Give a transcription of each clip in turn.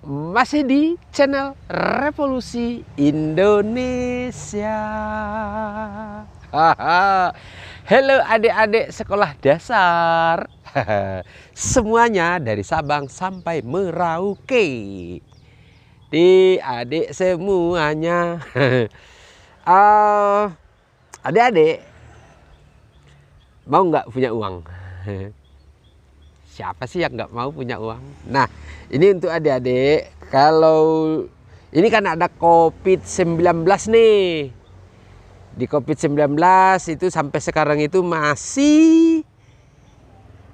masih di channel Revolusi Indonesia. Halo adik-adik sekolah dasar. Semuanya dari Sabang sampai Merauke. Adik semuanya. Adik-adik mau nggak punya uang? Siapa sih yang nggak mau punya uang? Nah, ini untuk adik-adik. Kalau ini kan ada COVID-19 nih. Di COVID-19 itu sampai sekarang itu masih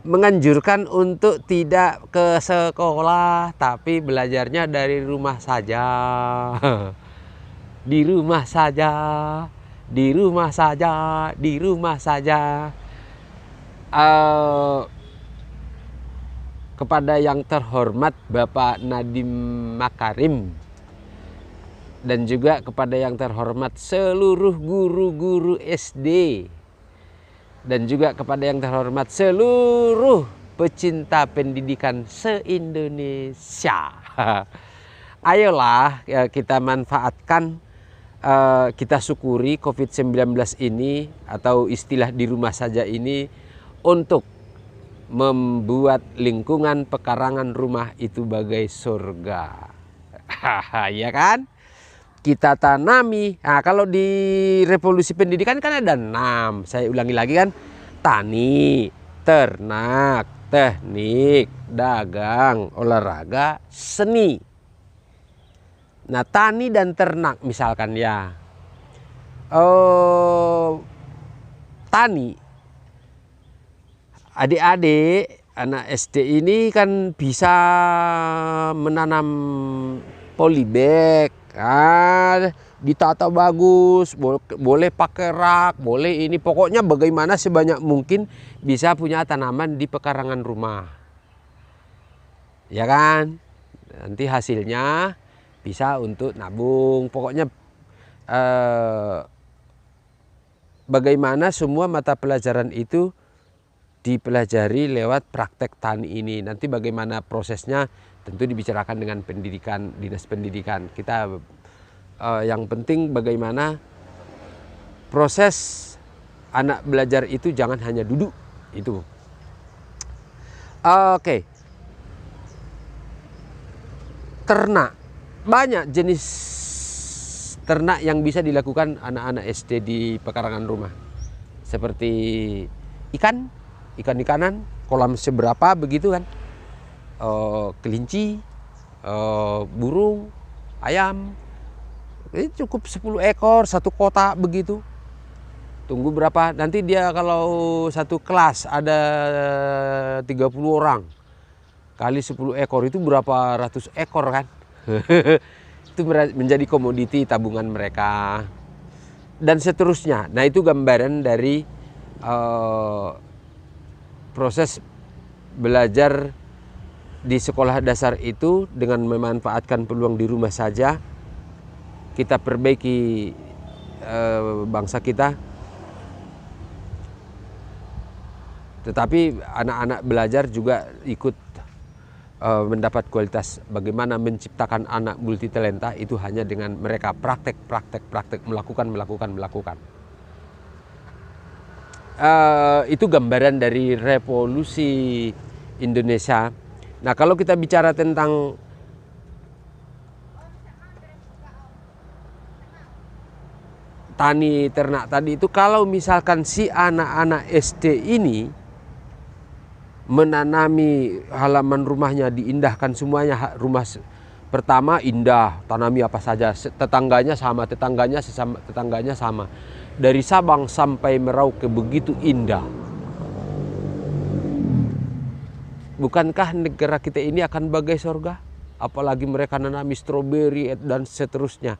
menganjurkan untuk tidak ke sekolah, tapi belajarnya dari rumah saja. Di rumah saja, di rumah saja, di rumah saja. Kepada yang terhormat Bapak Nadiem Makarim dan juga kepada yang terhormat seluruh guru-guru SD dan juga kepada yang terhormat seluruh pecinta pendidikan se-Indonesia. Ayolah kita manfaatkan, kita syukuri COVID-19 ini atau istilah di rumah saja ini untuk membuat lingkungan pekarangan rumah itu bagai surga. Ya kan? Kita tanami. Nah, kalau di revolusi pendidikan kan ada 6. Saya ulangi lagi kan. Tani, ternak, teknik, dagang, olahraga, seni. Nah, tani dan ternak misalkan ya. Tani. Adik-adik anak SD ini kan bisa menanam polybag, ditata bagus, boleh pakai rak, boleh ini, pokoknya bagaimana sebanyak mungkin bisa punya tanaman di pekarangan rumah, ya kan? Nanti hasilnya bisa untuk nabung, pokoknya bagaimana semua mata pelajaran itu dipelajari lewat praktek tani ini. Nanti bagaimana prosesnya tentu dibicarakan dengan pendidikan, dinas pendidikan. Kita yang penting bagaimana proses anak belajar itu jangan hanya duduk itu. Oke. Ternak. Banyak jenis ternak yang bisa dilakukan anak-anak SD di pekarangan rumah. Seperti ikan-ikanan, kolam seberapa begitu kan, kelinci, burung, ayam, ini cukup 10 ekor satu kotak begitu. Tunggu berapa, nanti dia kalau satu kelas ada 30 orang kali 10 ekor itu berapa ratus ekor kan. Itu menjadi komoditi tabungan mereka dan seterusnya. Nah, itu gambaran dari proses belajar di sekolah dasar itu dengan memanfaatkan peluang di rumah saja. Kita perbaiki bangsa kita. Tetapi anak-anak belajar juga ikut mendapat kualitas. Bagaimana menciptakan anak multitalenta itu hanya dengan mereka praktek, melakukan. Itu gambaran dari revolusi Indonesia. Nah, kalau kita bicara tentang tani ternak tadi itu, kalau misalkan si anak-anak SD ini menanami halaman rumahnya, diindahkan semuanya, rumah pertama indah, tanami apa saja, tetangganya sama. Dari Sabang sampai Merauke begitu indah. Bukankah negara kita ini akan bagai surga? Apalagi mereka nanami stroberi dan seterusnya.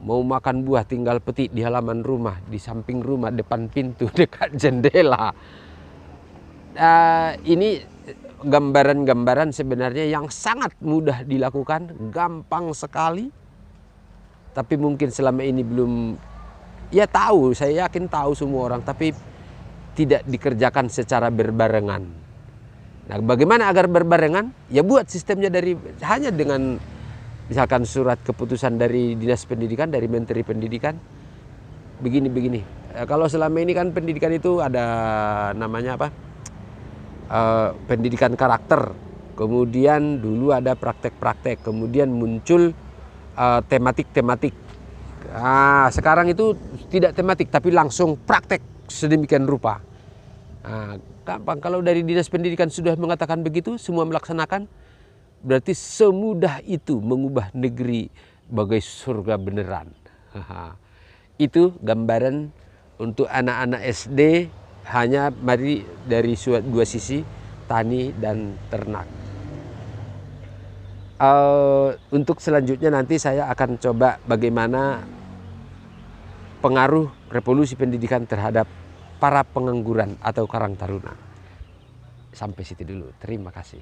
Mau makan buah tinggal petik di halaman rumah, di samping rumah, depan pintu, dekat jendela. Ini gambaran-gambaran sebenarnya yang sangat mudah dilakukan, gampang sekali. Tapi mungkin selama ini belum, ya tahu, saya yakin tahu semua orang, tapi tidak dikerjakan secara berbarengan. Nah, bagaimana agar berbarengan? Ya buat sistemnya hanya dengan misalkan surat keputusan dari Dinas Pendidikan, dari Menteri Pendidikan, begini. Kalau selama ini kan pendidikan itu ada namanya apa? Pendidikan karakter. Kemudian dulu ada praktek-praktek. Kemudian muncul tematik-tematik. Sekarang itu tidak tematik tapi langsung praktek sedemikian rupa. Gampang kalau dari Dinas Pendidikan sudah mengatakan begitu, semua melaksanakan, berarti semudah itu mengubah negeri bagai surga beneran. Itu gambaran untuk anak-anak SD, hanya dari dua sisi, tani dan ternak. Untuk selanjutnya nanti saya akan coba bagaimana pengaruh revolusi pendidikan terhadap para pengangguran atau karang taruna. Sampai situ dulu. Terima kasih.